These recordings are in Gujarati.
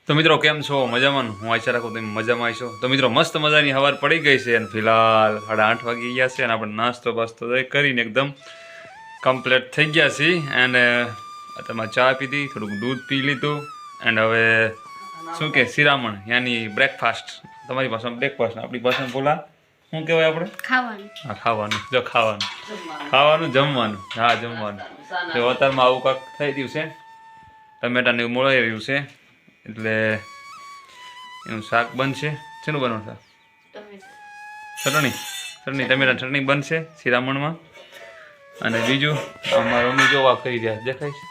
તો મિત્રો કેમ છો? મજામાં? હું આશા રાખું તમે મજામાં હશો. તો મિત્રો મસ્ત મજાની સવાર પડી ગઈ છે અને ફિલહાલ 8:30 વાગી ગયા છે અને આપણે નાસ્તો બાસ્તો કરીને એકદમ કમ્પ્લીટ થઈ ગયા છીએ. એન્ડ તમે ચા પીધી, થોડુંક દૂધ પી લીધું એન્ડ હવે શું કે શિરામણ યાની બ્રેકફાસ્ટ. તમારી પાસે બ્રેકફાસ્ટ, આપણી પાસે બોલા શું કહેવાય આપણે? ખાવાનું. હા ખાવાનું. જો ખાવાનું જમવાનું. હા જમવાનું. તો અત્યારમાં આવું કાંક થઈ રહ્યું છે. ટમેટાને એવું મળાઈ રહ્યું છે એટલે એનું શાક બનશે. શેનું બનવાનું શાક? ચટણી ટમેટાની ચટણી બનશે શિરામણમાં. અને બીજું અમારા મમ્મી જોવા કરી રહ્યા દેખાય છે.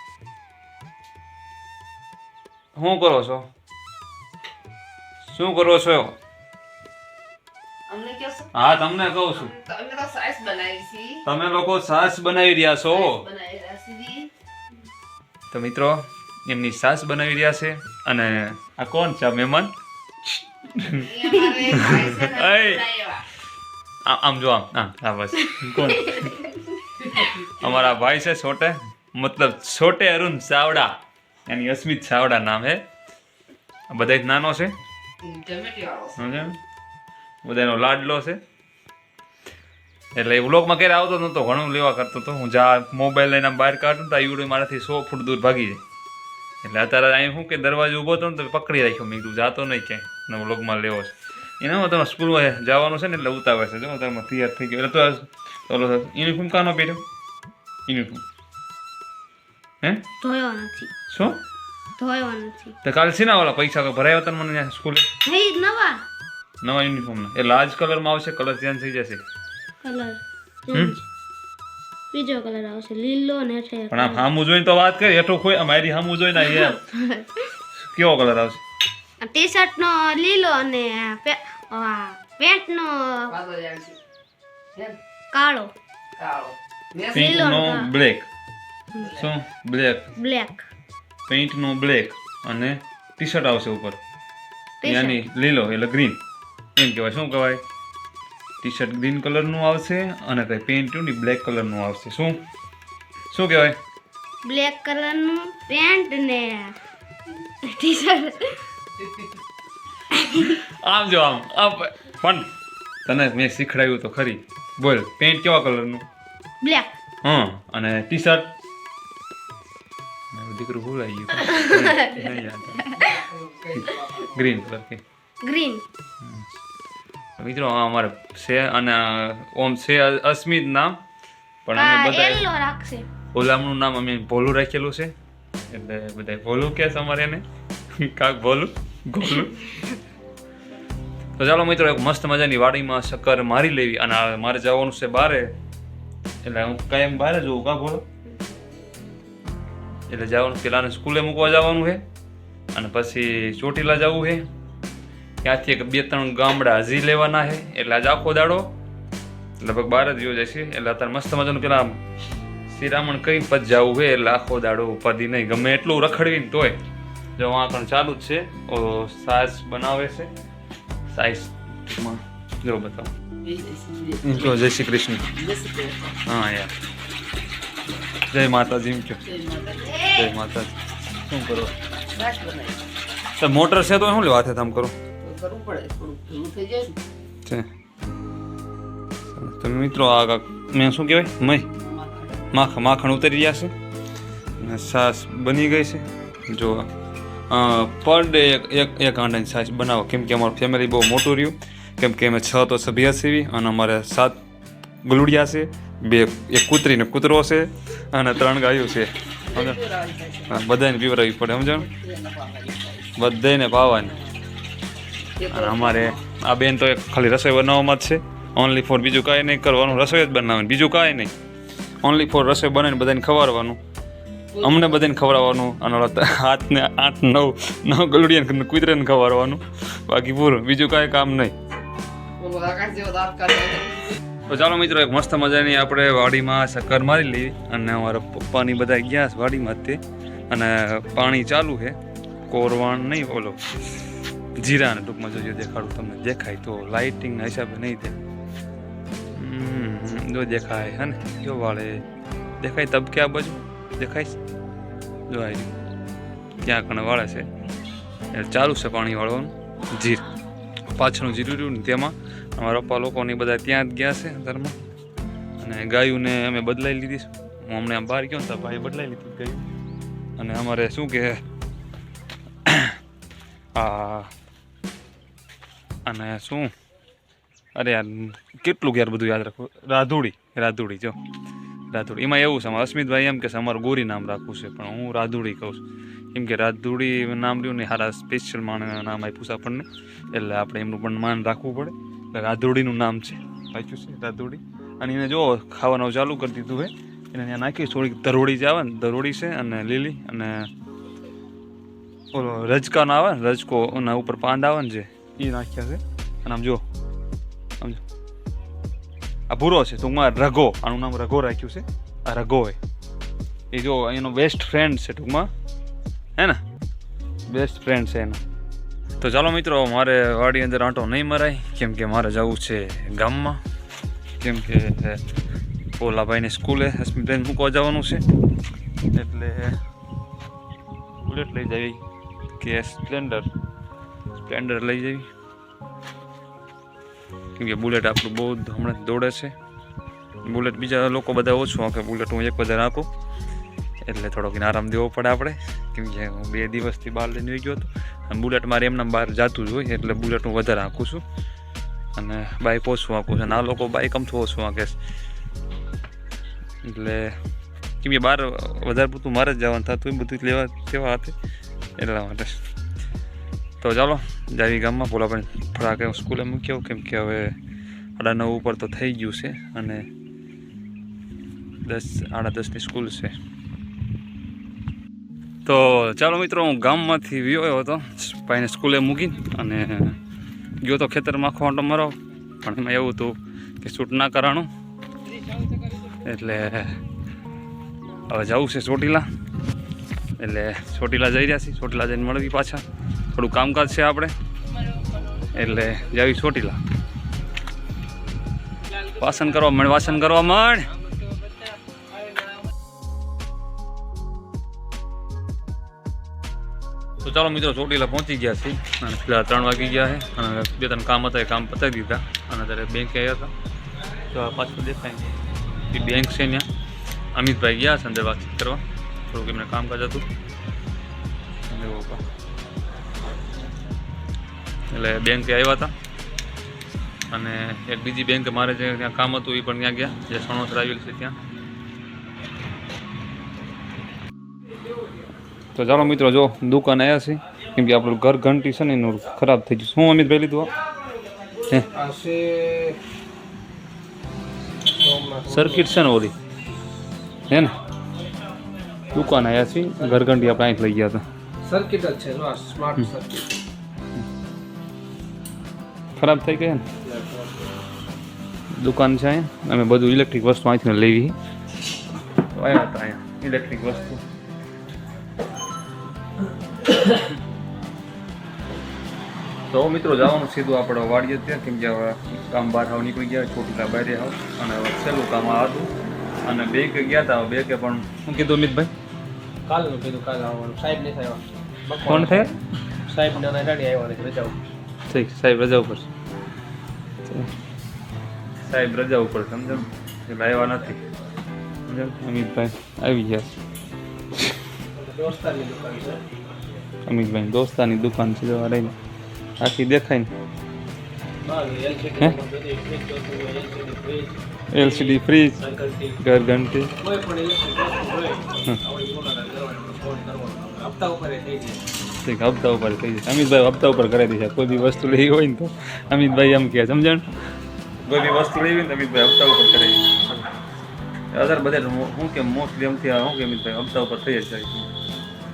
શું કરો છો? હા તમને કહું છું, તમે લોકો છાશ બનાવી રહ્યા છો. તો મિત્રો એમની છાશ બનાવી રહ્યા છે. અને આ કોણ છે મહેમાન? આમ જો આમ હા બસ કોણ? અમારા ભાઈ છે છોટે, મતલબ છોટે અરુણ ચાવડા, यानी अस्मित चावड़ा नाम है. બધા નાનો છે, બધાનો લાડલો છે. એટલે વ્લોગમાં ક્યારે આવતો નહોતો, ઘણું લેવા કરતો હતો. હું જા મોબાઈલ લઈને બહાર કાઢું તો આ ઈવડો મારાથી 100 ફૂટ દૂર ભાગી જાય. એટલે અત્યારે અહીં શું કે દરવાજો ઊભો હતો ને તો પકડી રાખ્યો. મેં કીધું જાતો નહીં ક્યાંય, વ્લોગમાં લેવો છે એને. તમે સ્કૂલમાં જવાનું છે ને એટલે ઉતાવે છે. જો તમે તૈયાર થઈ ગયો એટલે તો યુનિફોર્મ કાનો પહેર્યો? યુનિફોર્મ હે ધોયો નથી. શું ધોયો નથી? તો કાલ છે ને ઓલા પૈસા ભરાયા હતા મને સ્કૂલે નહીં, નવા યુનિફોર્મના. એટલે આ જ કલરમાં આવશે, કલર ચેન્જ થઈ જશે. કલર બીજો કલર આવશે, લીલો ને હેઠે. પણ આમ હામું જોઈને તો વાત કરી, હેઠો કોઈ મારી હામું જોઈને કેવો કલર આવશે? ટી શર્ટ નો લીલો અને પેન્ટ નો કાળો. પેન્ટ નો બ્લેક. શું બ્લેક? પેન્ટ નો બ્લેક અને ટી શર્ટ આવશે ઉપર યાની લીલો એટલે ગ્રીન એમ કહેવાય. શું કહેવાય? ટી શર્ટ ગ્રીન કલરનું આવશે અને કઈ પેન્ટ ની બ્લેક કલરનું આવશે. શું કહેવાય? બ્લેક કલરનું પેન્ટ ને ટી શર્ટ. આમ જો આમ પણ તને મેં શીખડાવ્યું તો ખરી. બોલ, પેન્ટ કેવા કલરનું? બ્લેક. હા, અને ટી શર્ટ દીકરું ભૂલાઈ ગયું. ગ્રીન કલર કે ગ્રીન. મિત્રો અમારે છે અને ઓમ છે અસ્મિત નામ, પણ અમે બધા યલો રાખશે. ઓલામનું નામ અમે ભોલું રાખેલું છે એટલે બધા ભોલું કે છે અમારે એને. કાક ભોલું ગોલું. તો ચાલો મિત્રો એક મસ્ત મજાની વાડીમાં શક્કર મારી લેવી. અને મારે જવાનું છે બારે, એટલે હું કાયમ બહાર જવું. કા બોલો? એટલે જવાનું, પેલાને સ્કૂલે મૂકવા જવાનું છે અને પછી ચોટીલા જવું છે. ત્યાંથી એક 2-3 ગામડા હજી લેવાના છે. એટલે આજે આખો દાડો લગભગ 12 જ યોજાય છે. એટલે અત્યારે મસ્ત મજાનું પેલા શિરામણ કઈ પછી જવું છે. એટલે આખો દાડો ઉપાધિ નહીં, ગમે એટલું રખડવીને તોય. જો વાંકણ ચાલુ જ છે. સાસ બનાવે છે. સાઈઝમાં જો બતાવો. જય શ્રી કૃષ્ણ. હા યાર, જય માતાજી. એમ કહો જય માતાજી. શું કરો? તો મોટર છે તો શું લેવા હાથે કામ કરો છે? તમે મિત્રો આ મેં શું કહેવાય માખણ ઉતરી રહ્યા છે અને છાશ બની ગઈ છે. જો પર ડે એક આંડાની છાશ બનાવો, કેમ કે અમારું ફેમિલી બહુ મોટું રહ્યું. કેમ કે અમે 6 તો સભ્ય છીએ અને અમારે 7 ગલુડિયા છે, 2 એક કૂતરી ને કૂતરો છે અને 3 ગાયો છે. બધાને પીવડાવવી પડે, સમજો? બધાને પાવાની. અને અમારે આ બેન તો ખાલી રસોઈ બનાવવામાં જ છે. ઓનલી ફોર, બીજું કાંઈ નહીં કરવાનું, રસોઈ જ બનાવવાની, બીજું કાંઈ નહીં. ઓનલી ફોર રસોઈ બનાવીને બધાને ખવડાવવાનું, અમને બધાને ખવડાવવાનું. અને 8-9 ગલુડિયાને કૂતરાને ખવડાવવાનું. બાકી પૂરું, બીજું કાંઈ કામ નહીં. તો ચાલો મિત્રો એક મસ્ત મજાની આપણે વાડીમાં શક્કર મારી લઈએ. અને અમારા પપ્પાની બધા ગયા છે વાડીમાં તે, અને પાણી ચાલુ છે. કોરવાણ નહીં, ઓલો જીરાને ટૂંકમાં જોજો દેખાડું તમને. દેખાય તો લાઇટિંગના હિસાબે નહીં દે. જો દેખાય હે ને, જો વાળે દેખાય તબકે આ બાજુ દેખાય. જો આવી ત્યાં કણે વાળે છે. એટલે ચાલુ છે પાણી વાળવાનું. જીર પાછળનું જીરું રહ્યું ને તેમાં અમારા પપ્પા લોકોની બધા ત્યાં જ ગયા છે ઘરમાં. અને ગાયુંને અમે બદલાઈ લીધી છે. હું હમણાં આમ બહાર ગયો ને તો ભાઈ બદલાઈ લીધી ગાયું. અને અમારે શું કે અને શું અરે યાર કેટલું યાર બધું યાદ રાખવું. રાધુડી જો રાધુડી. એમાં એવું છે અસ્મિતભાઈ એમ કે છે અમારું ગોરી નામ રાખવું છે, પણ હું રાધુડી કહું છું. કેમ કે રાધુડી નામ રહ્યું ને સારા સ્પેશિયલ માણસના નામ આપ્યું છે આપણને, એટલે આપણે એમનું પણ માન રાખવું પડે. એટલે રાધુડીનું નામ છે આપ્યું છે રાધુડી. અને એને જો ખાવાનું ચાલુ કરી દીધું હોય એને ત્યાં નાખી થોડીક ધરોડી જ આવે ને, ધરોડી છે અને લીલી અને ઓલો રજકાનો આવે ને, રજકો એના ઉપર પાંદ આવે ને જે એ નાખ્યા છે. અને આમ જો સમજો આ ભૂરો છે ટૂંકમાં રઘો, આનું નામ રઘો રાખ્યું છે. આ રઘો હોય એ જો એનો બેસ્ટ ફ્રેન્ડ છે ટૂંકમાં, હે ને બેસ્ટ ફ્રેન્ડ છે એનો. તો ચાલો મિત્રો, મારે વાડી અંદર આંટો નહીં મરાય, કેમ કે મારે જવું છે ગામમાં. કેમ કે ઓલાભાઈને સ્કૂલે હસ્મિતભાઈને મૂકવા જવાનું છે, એટલે બુલેટ લઈ જવી કે સ્પ્લેન્ડર લઈ જવી. કેમ કે બુલેટ આપણું બહુ હમણાં દોડે છે. બુલેટ બીજા લોકો બધા ઓછું આંકે, બુલેટ હું એક બધા રાખું એટલે થોડોક આરામ દેવો પડે આપણે. કેમ કે હું 2 દિવસથી બહાર લઈને આવી ગયો હતો અને બુલેટ મારે એમને બહાર જતું જ હોય, એટલે બુલેટ હું વધારે આંકું છું અને બાઇક ઓછું આંકું છું. અને આ લોકો બાઇક અમથું ઓછું આંકે છે, એટલે કેમ કે બહાર વધારે પૂરતું મારે જ જવાનું થતું હોય બધું લેવા હાથે, એટલા માટે. તો ચાલો જાવી ગામમાં. પોલાભાઈ ફળાકે સ્કૂલે મૂક્યો, કેમ કે હવે 9:30 ઉપર તો થઈ ગયું છે અને 10:30ની સ્કૂલ છે. તો ચાલો મિત્રો, હું ગામમાંથી વિયો હતો ભાઈને સ્કૂલે મૂકીને અને ગયો તો ખેતરમાં આખો આંટો મરાવ, પણ એમાં એવું હતું કે શૂટ ના કરાણું, એટલે હવે જવું છે ચોટીલા. એટલે ચોટીલા જઈ રહ્યા છીએ, ચોટીલા જઈને મળવી પાછા. થોડું કામકાજ છે આપણે, એટલે જાવી ચોટીલા. વાસણ કરવા માંડ. તો ચાલો મિત્રો, ચોટીલા પહોંચી ગયા છીએ અને ફિલહાલ 3 વાગી ગયા છે અને 2-3 કામ હતા એ કામ પતાવી દીધા. અને અત્યારે બેંકે આવ્યા હતા, તો પાછું દેખાય એ બેંક છે ત્યાં. અમિતભાઈ ગયા છે અંદર વાતચીત કરવા, થોડુંક એમને કામકાજ હતું એટલે બેંકે આવ્યા હતા. અને એક બીજી બેંક મારે જે ત્યાં કામ હતું એ પણ ત્યાં ગયા, જે સણોસર આવેલ છે ત્યાં. તો ચાલો મિત્રો, જો દુકાન આવ્યા છે, કેમ કે આપણું ઘર ઘંટી છે ને એનું ખરાબ થઈ ગયું. શું અમિતભાઈ લીધું સર્કિટ છે ને ઓલી, હે ને દુકાન આવ્યા છે. ઘર ઘંટી આપણે અહીં લઈ ગયા હતા. સર્કિટ જ છે, સ્માર્ટ સર્કિટ ખરાબ થઈ ગઈ ને દુકાન છે અહીંયા. અમે બધું ઇલેક્ટ્રિક વસ્તુ અહીંથી લેવી આવ્યા હતા. અહીંયા ઇલેક્ટ્રિક વસ્તુ તો મિત્રો જવાનું સીધું આપણે વાડીએ ત્યાં, કેમ કે હવે કામ બહાર આવ નીકળી ગયા, ચોટીલા બહાર આવ અને હવે છેલ્લું કામ આ હતું. અને બેંકે ગયા હતા. બેંકે પણ શું કીધું અમિતભાઈ? કાલનું કીધું, કાલ આવવાનું. સાહેબ નહીં થયા. કોણ થયા? સાહેબ ના ગાડી આવ્યા રજા. ઠીક, સાહેબ રજા ઉપર છે. સાહેબ રજા ઉપર સમજો, એટલે આવ્યા નથી. સમજો, અમિતભાઈ આવી ગયા. દોસ્તારની દુકાન છે. અમિતભાઈ દોસ્તાની દુકાન છે, જો રહી આખી દેખાય ને. એલસીડી ફ્રીજ, ઘર ઘંટી, હપ્તા ઉપર થઈ જાય. ઠીક, હપ્તા ઉપર થઈ જાય. અમિતભાઈ હપ્તા ઉપર કરાવી દે છે. કોઈ બી વસ્તુ લેવી હોય ને તો અમિતભાઈ એમ કહે, સમજણ? કોઈ બી વસ્તુ લેવી ને તો અમિતભાઈ હપ્તા ઉપર કરાવી દે. અધર બધા શું કે મોસ્ટલી એમથી શું કે અમિતભાઈ હપ્તા ઉપર થઈ જ જાય.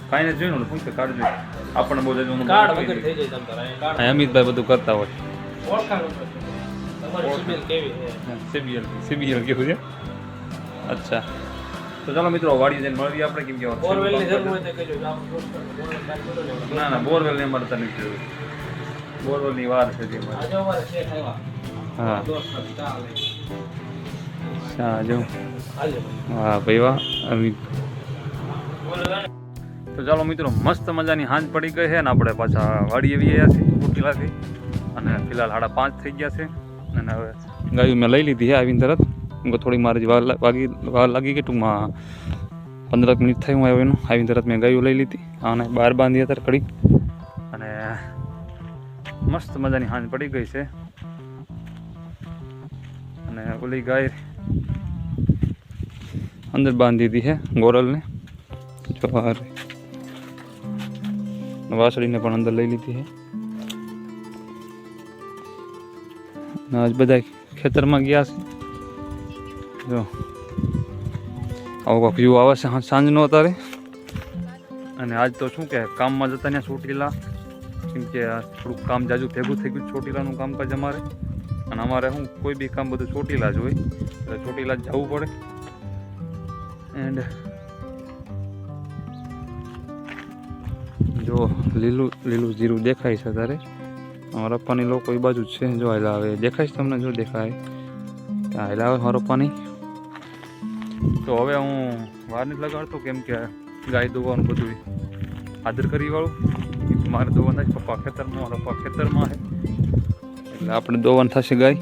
ફાઇનાન્સ જોઈને શું કે કાર્ડ જોઈએ આપણને બહુ જજો કાર્ડ વગર થઈ જાય તમ તારે. અમિતભાઈ બધું કરતા હોય. ઓળખાણ તમારી સિબિલ કેવી છે? સીબીએલ કેવું છે? અચ્છા, તો ચાલો મિત્રો વાડી જઈને મળીએ આપણે. કેમ કે બોરવેલની જરૂર હોય તો કહેજો. આપણે ના બોરવેલ ને અમારે તને જરૂર. બોરવેલની વાર છે જે અમારે. આજે અમારે શેઠ આવ્યા. હા દોસ્ત ચાલે. હા જો હાલો. હા ભાઈ વાહ. અમિત તો તો ચાલો મિત્રો, મસ્ત મજાની હાંજ પડી ગઈ છે ને આપણે પાછા વાડી આવી ગયા છીએ ચોટીલાથી. અને ફિલહાલ 5:30 થઈ ગયા છે. અને હવે ગાયું મેં લઈ લીધી છે આવીને તરત. થોડી મારી વાર લાગી ગઈ, ટૂંકમાં 15 મિનિટ થઈ હું આવ્યો એનું. આવીને તરત મેં ગાયું લઈ લીધી અને બહાર બાંધી અત્યારે કડી. અને મસ્ત મજાની હાંજ પડી ગઈ છે. અને ઓલી ગાય અંદર બાંધી દીધી છે ગોરલને. જો વાસળીને પણ અંદર લઈ લીધી છે. આજ બધા ખેતરમાં ગયા છે. જો આવો વ્યૂ આવે છે સાંજનો અત્યારે. અને આજ તો શું કે કામમાં જતા ત્યાં ચોટીલા, કેમ કે થોડુંક કામ જાજુ ભેગું થઈ ગયું ચોટીલાનું કામકાજ અમારે. અને અમારે શું કોઈ બી કામ બધું ચોટીલા જ હોય, એટલે ચોટીલા જ જવું પડે. એન્ડ જો લીલું જીરું દેખાય છે તારે. અમારા પપ્પાની લોકો એ બાજુ જ છે. જો હાલા આવે દેખાય છે તમને? જો દેખાય હાલા આવે મારા પપ્પાની. તો હવે હું વાર નથી લગાડતો, કેમ કે ગાય દોવાનું બધું આદર કરી વાળું મારે દોવાનું થાય. પપ્પા ખેતરમાં, મારા પપ્પા ખેતરમાં છે, એટલે આપણે દોવાનું થશે ગાય.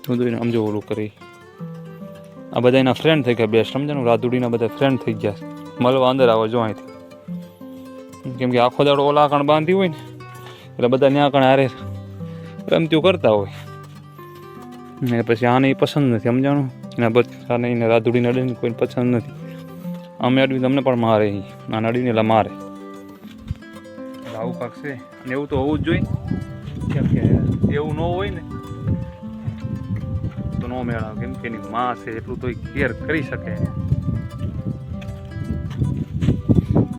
બધું આમ જો ઓલું કરી. આ બધા એના ફ્રેન્ડ થઈ ગયા બેસ્ટ, સમજાનું? રાધુડીના બધા ફ્રેન્ડ થઈ ગયા છે. મળવા અંદર આવો જો અહીંથી, કેમ કે આખો દાડો ઓલા આકણ બાંધી હોય ને, એટલે બધા ત્યાં આકણ હારે રમતું કરતા હોય. ને પછી આને પસંદ નથી, સમજાણું? એના બચ્ચાને એને રાધુડીને અડીને કોઈને પસંદ નથી. અમે અડવી તમને પણ મારે, નાના અડીને એટલે મારે. આવું કાંક છે. અને એવું તો હોવું જ જોઈએ, કેમ કે એવું ન હોય ને તો ન મેળાવે. કેમ કે એની માં છે એટલું તો કેર કરી શકે.